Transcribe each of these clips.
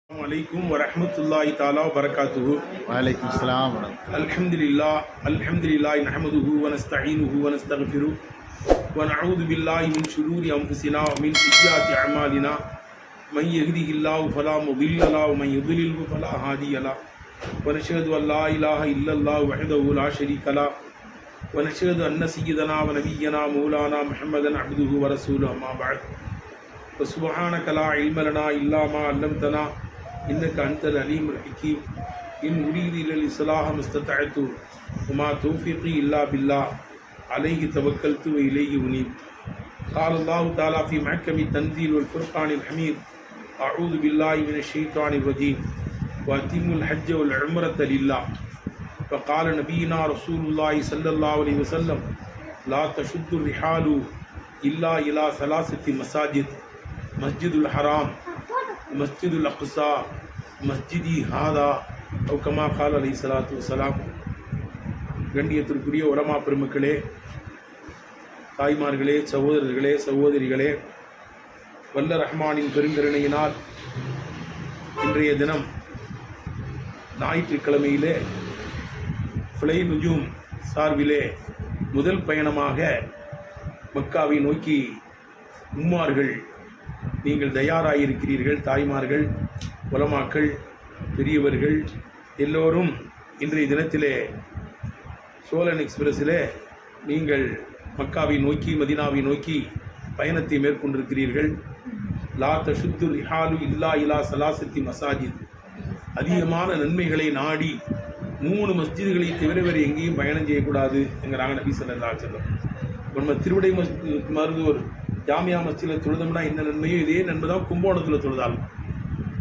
Assalamualaikum warahmatullahi taala wabarakatuh. Waalaikum salam warahmatullahi. Alhamdulillah nahmaduhu wa nasta'inuhu wa nastaghfiruh wa na'udhu billahi min shururi anfusina wa min sayyiati a'malina man yahdihillahu fala mudilla lahu wa man yudlilhu fala hadiya lahu wa nashhadu an la ilaha illallah wahdahu la sharika lahu wa nashhadu anna sayyidana wa nabiyyana maulana Muhammadan abduhu wa rasuluhu amma ba'd. Wa subhanaka la ilma lana illa ma 'allamtana innaka antal alimul hakim. In uridu illa al-islaha mastata'tu wa ma tawfiqi illa billah alayhi tawakkaltu wa ilayhi unib. Qala Allah ta'ala fi mahkami tanzil wal furqan al-hamid a'udhu billahi minash shaitanir rajim wa atimul hajja wal umrata lillah. Wa qala nabiyyuna rasulullah sallallahu alayhi wa sallam la tashuddu rihalu illa ila thalathati masajid masjidul haram masjidul aqsa மஸ்ஜிதி ஹாதா comma கால் அலை சலாத்து வசலாம். கண்ணியத்திற்குரிய உலமா பெருமக்களே, தாய்மார்களே, சகோதரர்களே, சகோதரிகளே, வல்ல ரஹ்மானின் பெருங்கருணையினால் இன்றைய தினம் ஞாயிற்றுக்கிழமையிலே ஃப்ளை நுஜூம் சார்பிலே முதல் பயணமாக மக்காவை நோக்கி உம்மார்கள் நீங்கள் தயாராகியிருக்கிறீர்கள். தாய்மார்கள், உலமாக்கள், பெரியவர்கள் எல்லோரும் இன்றைய தினத்திலே சோலன் எக்ஸ்பிரஸிலே நீங்கள் மக்காவை நோக்கி மதினாவை நோக்கி பயணத்தை மேற்கொண்டிருக்கிறீர்கள். லா தஷுத்து ரிஹாலு இல்லா இலா சலாசத்தி மசாஜித். அதிகமான நன்மைகளை நாடி 3 மஸ்ஜிதுகளை தவிர வேறு எங்கேயும் பயணம் செய்யக்கூடாது என்கிறாங்க நபி ஸல்லல்லாஹு அலைஹி வஸல்லம். நம்ம திருவிடை மருதூர் ஜாமியா மஸ்ஜிதில் தொழுதோம்னா என்ன நன்மையோ இதே நன்மை தான் கும்போணத்தில் தொழுதாலும்.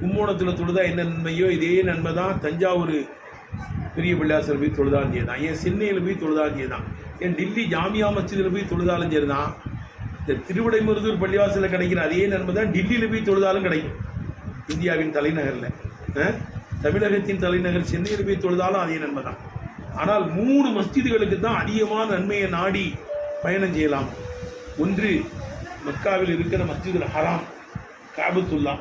கும்போணத்தில் தொழுதா என்ன நன்மையோ இதே நன்மை தான் தஞ்சாவூர் பெரிய பிள்ளையாசர் போய் தொழுதாலும் சரி தான், ஏன் சென்னையில் போய் தொழுதாலும் சரி தான், ஏன் டில்லி ஜாமியா மஸ்ஜிதில் போய் தொழுதாலும் சரி தான். இந்த திருவிடை மருதூர் பள்ளிவாசலில் கிடைக்கிற அதே நன்மை தான் டில்லியில் போய் தொழுதாலும் கிடைக்கும். இந்தியாவின் தலைநகரில், தமிழகத்தின் தலைநகர் சென்னையில் போய் தொழுதாலும் அதே நன்மை தான். ஆனால் 3 மஸ்ஜிதுகளுக்கு தான் அதிகமான நன்மையை நாடி பயணம் செய்யலாம். ஒன்று, மக்காவில் இருக்கிற மஸ்ஜிதுல் ஹராம், காபத்துல்லா.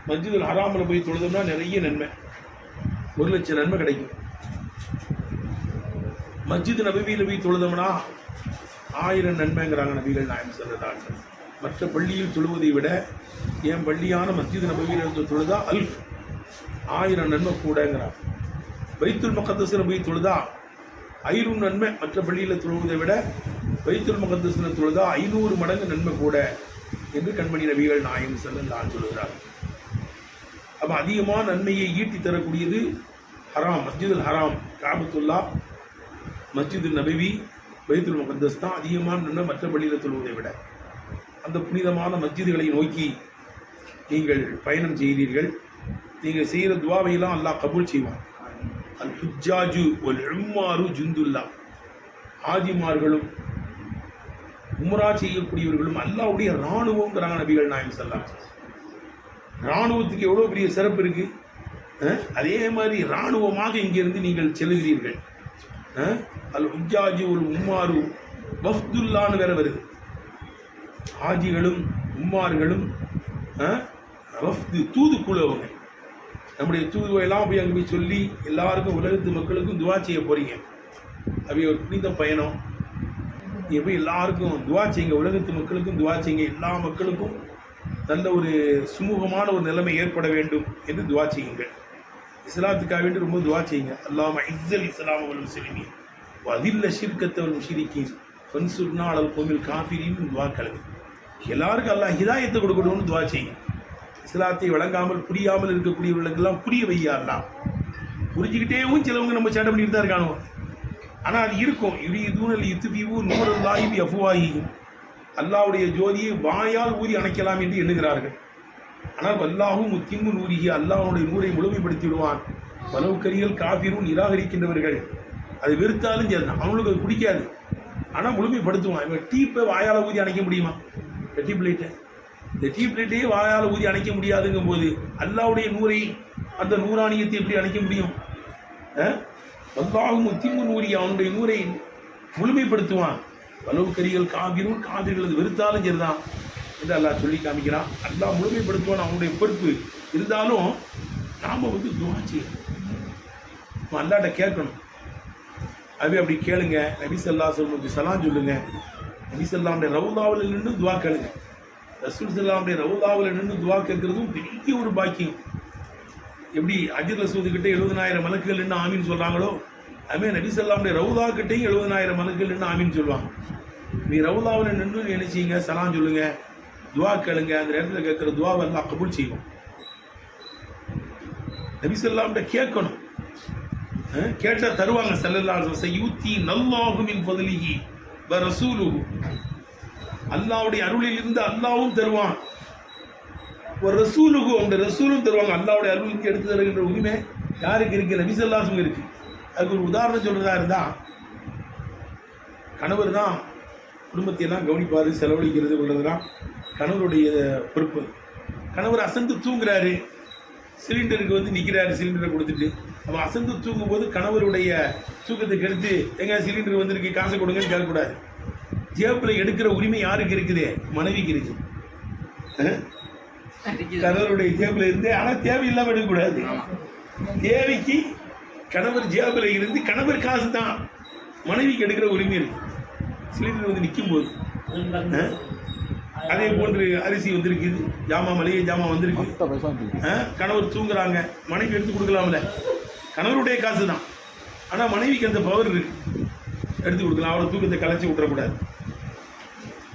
மஸ்ஜிதுல் ஹராமில் போய் தொழுதோம்னா நிறைய நன்மை, 1,00,000 நன்மை கிடைக்கும். மஸ்ஜித் நபவியில் போய் தொழுதோம்னா 1000 நன்மைங்கிறாங்க நபிகள் நாயகம் ஸல்லல்லாஹு அலைஹி வஸல்லம். மற்ற பள்ளியில் தொழுவதை விட என் பள்ளியான மஸ்ஜித் நபவியில் தொழுதா 1000 நன்மை கூடங்கிறாங்க. பைத்துல் முகத்தஸில் போய் தொழுதா 500 நன்மை, மற்ற பள்ளியில் தொழுவதை விட பைத்துல் முகத்தஸில் தொழுதா 500 மடங்கு நன்மை கூட என்று கண்மணி நபிகள் நாயகம் ஸல்லல்லாஹு அலைஹி சொல்கிறார். அப்போ அதிகமான நன்மையை ஈட்டி தரக்கூடியது ஹராம், மஸ்ஜிதுல் ஹராம், காபத்துல்லா, மஸ்ஜிதுல் நபவி, பைத்துல் முகத்தஸ் தான் அதிகமான நன்மை மற்ற பள்ளியில் தொழுவதை விட. அந்த புனிதமான மஸ்ஜிதுகளை நோக்கி நீங்கள் பயணம் செய்கிறீர்கள். நீங்கள் செய்கிற துவாவையெல்லாம் அல்லாஹ் கபூல் செய்வான். அல் ஹுஜ்ஜாஜு வல் உம்மாரு ஜுந்துல்லா. ஆஜிமார்களும் உம்ரா செய்யக்கூடியவர்களும் அல்லாஹ்வுடைய இராணுவங்கிறாங்க நபிகள் நாயகம் ஸல்லல்லாஹு அலைஹி வஸல்லம். இராணுவத்துக்கு எவ்வளோ பெரிய சிறப்பு இருக்கு. அதே மாதிரி இராணுவமாக இங்கிருந்து நீங்கள் செல்கிறீர்கள். அல் ஹுஜ்ஜாஜு வல் உம்மாரு வஃப்துல்லான்னு வேற வருது. ஆஜிகளும் உம்மார்களும் வஃப்து, தூதுக்குழு. அவங்க நம்முடைய தூதுவையெல்லாம் போய் அங்கே போய் சொல்லி எல்லாருக்கும், உலகத்து மக்களுக்கும் துவா செய்ய போகிறீங்க. அப்படி ஒரு புனித பயணம். நீங்கள் போய் எல்லாருக்கும் துவா செய்யுங்க, உலகத்து மக்களுக்கும் துவா செய்யுங்க, எல்லா மக்களுக்கும் நல்ல ஒரு சுமூகமான ஒரு நிலைமை ஏற்பட வேண்டும் என்று துவா செய்யுங்கள். இஸ்லாத்துக்காக வேண்டி ரொம்ப துவா செய்யுங்க. அல்லாஹும்ம இஸ்ஸல் இஸ்லாம வல் முஸ்லிமீன் வ அதில்ல ஷிர்கத்த வல் முஷ்ரிகீன் ஃபன்சுர்னா அலல் கௌமில் காஃபிரீன் துவா கலந்து எல்லாருக்கும் அல்லாஹ் ஹிதாயத்தை கொடுக்கணும்னு துவா செய்யுங்க. இஸ்லாத்தை வழங்காமல் புரியாமல் இருக்கக்கூடியவர்களுக்கெல்லாம் புரிய வையா அல்லாஹ். புரிஞ்சுக்கிட்டேவும் சிலவங்க நம்ம சேட்டை பண்ணிட்டு தான் இருக்கானோ. ஆனால் அது இருக்கும். யுரீதுனல் யுத்ஃபிஉ நூரல்லாஹி பி அஃப்வாஹிஹிம். அல்லாஹ்வுடைய ஜோதியை வாயால் ஊதி அணைக்கலாம் என்று எண்ணுகிறார்கள். ஆனால் வல்லாஹு முத்திம்மு நூரிஹி, அல்லாஹ்வுடைய நூரை முழுமைப்படுத்தி விடுவான். வலவு கரியல் காஃபிரும், நிராகரிக்கின்றவர்கள் அதை வெறுத்தாலும் சரி, அவங்களுக்கு அது பிடிக்காது, ஆனால் முழுமைப்படுத்துவான். இவன் டீப்பை வாயால் ஊதி அணைக்க முடியுமா? டீ பிளேட்டை, இந்த டீ பிளேட்டையே வாயால் ஊதி அணைக்க முடியாதுங்கும் போது அல்லாஹ்வுடைய நூரை, அந்த நூறானியத்தை எப்படி அணைக்க முடியும்? வல்லாஹு முத்திம்மு நூரி, அவனுடைய நூரை முழுமைப்படுத்துவான். வலவு கரிகள் காபிரும், காபிர்கள் அது வெறுத்தாலும் சரிதான், என்று அல்லாஹ் சொல்லி காமிக்கிறான். அல்லாஹ் முழுமைப்படுத்துவான், அவனுடைய பொறுப்பு. இருந்தாலும் நாம் துவா செய்யணும், அல்லாட்ட கேட்கணும். அப்படி கேளுங்க. நபி ஸல்லல்லாஹு அலைஹி வஸல்லம் சலாம் சொல்லுங்க. நபி ஸல்லல்லாஹுடைய ரவுதாவில் நின்று துவா கேளுங்க. ரசூல் ஸல்லல்லாஹுடைய ரவுதாவில் நின்று துவா கேட்கறதும் பெரிய ஒரு பாக்கியம். எப்படி ஹஜ்ர் ரசூல் கிட்ட 70,000 மலக்குகள் நின்று ஆமீன் சொல்றாங்களோ, அதுமாதிரி நபி ஸல்லல்லாஹுடைய ரவுதா கிட்டையும் 70,000 மலக்குகள் நின்று ஆமீன் சொல்லுவாங்க. நீ ரவுதாவில் நின்று நினைச்சீங்க, சலாம் சொல்லுங்க, துவா கேளுங்க. அந்த நேரத்தில் கேட்குற துவாவை அல்லாஹ் கபூல் செய்வோம். நபி ஸல்லல்லாஹுடைய கேட்கணும், கேட்டால் தருவாங்க. ஸல்லல்லாஹு அலைஹி வஸல்லம் யூத்தி நல்லாஹு மின் ஃபத்லிஹி வ ரசூலுஹு, அல்லாஹ்வுடைய அருளில் இருந்து அல்லாஹ்வும் தருவான். ஒரு ரசூலுக்கு அவங்க ரசூலும் தருவாங்க. அல்லாஹ்வுடைய அருளுக்கு எடுத்து தருகின்ற உரிமை யாருக்கு இருக்கு? நபி ஸல்லல்லாஹு அலைஹி வஸல்லம் இருக்கு. அதுக்கு ஒரு உதாரணம் சொல்றதா இருந்தா, கணவர் தான் குடும்பத்தையெல்லாம் கவனிப்பார், செலவழிக்கிறது கொள்றதுலாம் கணவருடைய பொறுப்பு. கணவர் அசந்து தூங்குறாரு, சிலிண்டருக்கு நிற்கிறாரு, சிலிண்டரை கொடுத்துட்டு. அவன் அசந்து தூங்கும் போது கணவருடைய தூக்கத்தை கெடுத்து எங்க சிலிண்டர் வந்திருக்கு காசை கொடுங்கன்னு கேட்கக்கூடாது. ஜேப்பில் எடுக்கிற உரிமை யாருக்கு இருக்குது? மனைவிக்கு இருக்கு. கணவருடைய ஜேபில் இருந்து, ஆனால் தேவையில்லாமல் எடுக்கக்கூடாது. தேவைக்கு கணவர் ஜேபில் இருந்து கணவர் காசு தான், மனைவிக்கு எடுக்கிற உரிமை இருக்கு. சிலிண்டர் நிற்கும் போது அதே போன்று அரிசி வந்திருக்குது, ஜாமான் மளிகை ஜாமான் வந்திருக்கு, கணவர் தூங்குறாங்க, மனைவி எடுத்து கொடுக்கலாம்ல. கணவருடைய காசு தான், ஆனால் மனைவிக்கு அந்த பவர் இருக்கு, எடுத்து கொடுக்கலாம். அவரை தூக்கத்தை கலைச்சி விட்டுறக்கூடாது.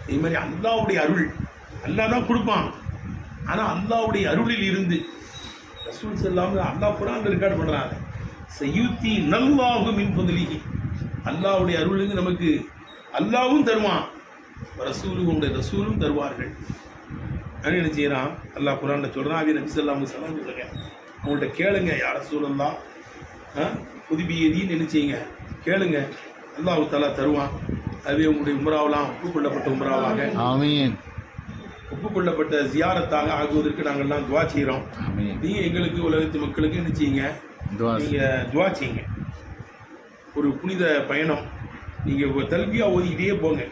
இது மாதிரி அல்லாஹ்வுடைய அருள், அல்லாஹ் தான் கொடுப்பான். ஆனால் அல்லாஹ்வுடைய அருளில் இருந்து ரசூல் ஸல்லல்லாஹு அல்லாஹ் குர்ஆன்ல ரெக்கார்ட் பண்ணுறாங்க, சயூத்தி நல்லாஹு மின் ஃபத்லிஹி, அல்லாஹ்வுடைய அருளிலிருந்து நமக்கு அல்லாஹ்வும் தருவான், ரசூலும் தருவார்கள். அப்படின்னு என்ன செய்யறான்? அல்லாஹ் குர்ஆன்ல சொல்றான். அது நபி ஸல்லல்லாஹு அலைஹி வஸல்லம் சொல்லுங்க, அவங்கள்ட்ட கேளுங்க, யா ரசூலல்லாஹ் புதுபியதின்னு என்ன செய்யுங்க, கேளுங்க, அல்லாஹ் தஆலா தருவான். அதுவே உங்களுடைய உம்ராவெல்லாம் ஒப்புக்கொள்ளப்பட்ட உம்ராவாக, ஆமீன், ஒப்புக்கொள்ளப்பட்ட ஜியாரத்தாக ஆகுவதற்கு நாங்கள்லாம் துவா செய்கிறோம். நீங்கள் எங்களுக்கு, உலகத்து மக்களுக்கு என்ன செய்யுங்க, நீங்கள் துவா செய்யுங்க. ஒரு புனித பயணம், நீங்கள் தல்பியா ஓதிக்கிட்டே போங்க.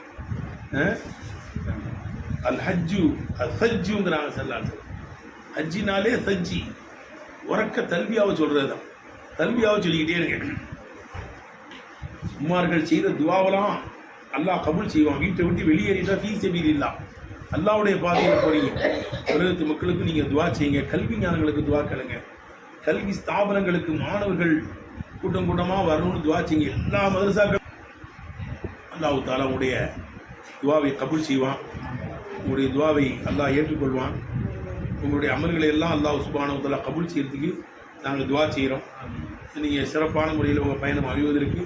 அல் ஹஜ்ஜு சஜ்ஜுங்கிறாங்க ஸல்லல்லாஹு. ஹஜ்ஜினாலே சஜ்ஜி, உறக்க தல்பியாவை சொல்கிறது தான். தல்பியாவை சொல்லிக்கிட்டே இருங்க. உம்மார்கள் செய்த துவாவெல்லாம் அல்லாஹ் கபூல் செய்வான். வீட்டை விட்டு வெளியேறிட்டா ஃபீ சபீலில்லாஹ், அல்லாஹ்வுடைய பாதையில் போறீங்க. உலகத்து மக்களுக்கு நீங்கள் துவா செய்யுங்க. கல்வி ஞானங்களுக்கு துவா கேளுங்க. கல்வி ஸ்தாபனங்களுக்கு மாணவர்கள் கூட்டம் கூட்டமாக வரணும்னு துவா செய்யுங்க. எல்லா மதரசாக்கள் அல்லாஹ் தஆலா உடைய துவாவை கபூல் செய்வான். உங்களுடைய துவாவை அல்லாஹ் ஏற்றுக்கொள்வான். உங்களுடைய அமல்களை எல்லாம் அல்லாஹ் சுப்ஹானஹு வ தஆலா கபூல் செய்யறதுக்கு நாங்கள் துவா செய்கிறோம். நீங்கள் சிறப்பான முறையில் உங்கள் பயணம் அமைவதற்கு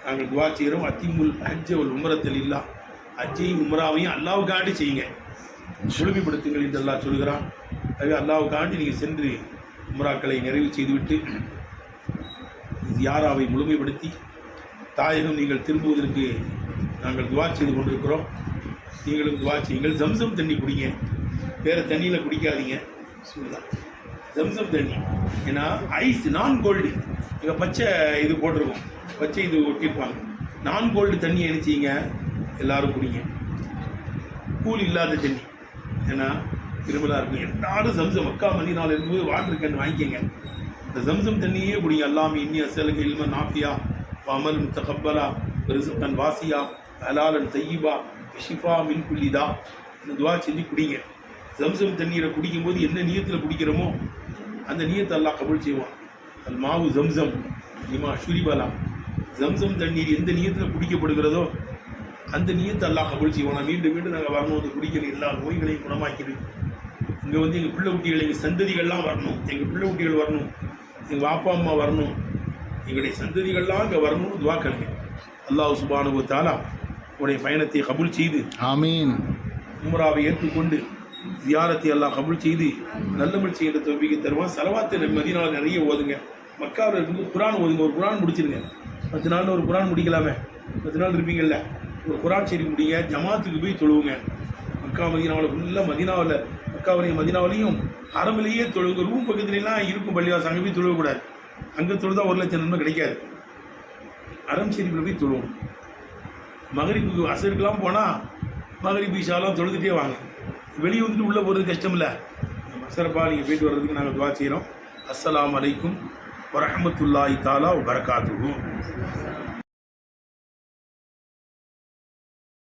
நாங்கள் துவா செய்கிறோம். அத்திமுல் ஹஜ்ஜ வல் உம்ரத்தல் இல்லா, ஹஜ்ஜையும் உம்ராவையும் அல்லாஹ்வுக்காண்டி செய்யுங்க, முழுமைப்படுத்துங்கள் என்று அல்லாஹ் சொல்கிறான். ஆகவே அல்லாஹ்வுக்காண்டி நீங்கள் சென்று உம்ராக்களை நிறைவு செய்துவிட்டு ஜியாராவை முழுமைப்படுத்தி தாயகம் நீங்கள் திரும்புவதற்கு நாங்கள் துவா செய்து கொண்டிருக்கிறோம். நீங்களும் துவா செய்யுங்கள். ஜம்சம் தண்ணி குடிங்க, வேறு தண்ணியில் குடிக்காதீங்க. ஜம்சம் தண்ணி, ஏன்னா ஐஸ் நான் கோல்டு, இங்கே பச்சை இது போட்டிருக்கோம், பச்சை இது ஒட்டியிருப்பாங்க. நான் கோல்டு தண்ணி நினைச்சிங்க எல்லாரும் குடிங்க. கூல் இல்லாத தண்ணி, ஏன்னா திருமலாக இருக்கும். எல்லாரும் ஜம்சம், மக்கா மதீனால இருக்கும்போது வாட்டர் கேன் வாங்கிக்கங்க, இந்த ஜம்சம் தண்ணியே குடிங்க. அல்லாஹ் இன்னி அஸ்அலுக இல்மன் நாஃபியா வ அமலன் முத்தகப்பலா வ ரிஸ்கன் வாசியா ஹலாலன் தய்யிபா ஷிஃபா மின் குல்லி தா, இந்த துவா செஞ்சு குடிங்க. ஜம்சம் தண்ணீரை குடிக்கும்போது என்ன நியத்தில் குடிக்கிறோமோ அந்த நியத்தை அல்லாஹ் கபூல் செய்வான். அல் மாவு ஜம்சம் லிமா ஷுரிபலா, ஜம்சம் தண்ணீர் எந்த நியத்தில் குடிக்கப்படுகிறதோ அந்த நியத்தை அல்லாஹ் கபூல் செய்வான். மீண்டும் மீண்டும் நாங்கள் வரணும், அது குடிக்கிற எல்லா நோய்களையும் குணமாக்கிடு. இங்கே எங்கள் பிள்ளை குட்டிகள், எங்கள் சந்ததிகள்லாம் வரணும், எங்கள் பிள்ளை குட்டிகள் வரணும், எங்கள் அப்பா அம்மா வரணும், எங்களுடைய சந்ததிகள்லாம் இங்கே வரணும்னு துவா கேளுங்க. அல்லாஹ் சுப்ஹானஹு வ தஆலா உடைய பயணத்தை கபூல் செய்து, ஆமீன், உம்ராவை ஏற்றுக்கொண்டு ஜியாரத்தை எல்லாம் கபூல் செய்து நல்லமல் செய்கிற தௌஃபீகை தருவான். ஸலவாத்தை மதீனாவில் நிறைய ஓதுங்க. மக்காவில் இருக்கும்போது குர்ஆன் ஓதுங்க. ஒரு குர்ஆன் முடிச்சிருங்க. 10 நாளில் ஒரு குர்ஆன் முடிக்கலாமே, 10 நாள் இருப்பீங்கல்ல, ஒரு குர்ஆன் சரி முடிங்க. ஜமாத்துக்கு போய் தொழுவுங்க. மக்கா மதீனாவில் ஃபுல்லாக மதீனாவில், மக்காவிலையும் மதீனாவிலையும் அரபிலேயே தொழுவுங்க. ரூம் பக்கத்துலாம் இருக்கும் பள்ளிவாசல், அங்கே போய் தொழுவக்கூடாது. அங்கே தொழுதா 1 லட்சம் நன்மை கிடைக்காது. அரம் ஷெரீஃபில் போய் தொழுவோம். மகரிபுக்கு அசருக்கெல்லாம் போனால் மகரிபு இஷாலாம் தொழுதுகிட்டே வாங்க. வெளியே வந்துட்டு உள்ளே போகிறது கஷ்டம் இல்லை. சிறப்பாக நீங்கள் போயிட்டு வர்றதுக்கு நாங்கள் துவா செய்கிறோம். அஸ்ஸலாமு அலைக்கும் வரஹ்மத்துல்லாஹி தஆலா வ பரகாத்துஹு.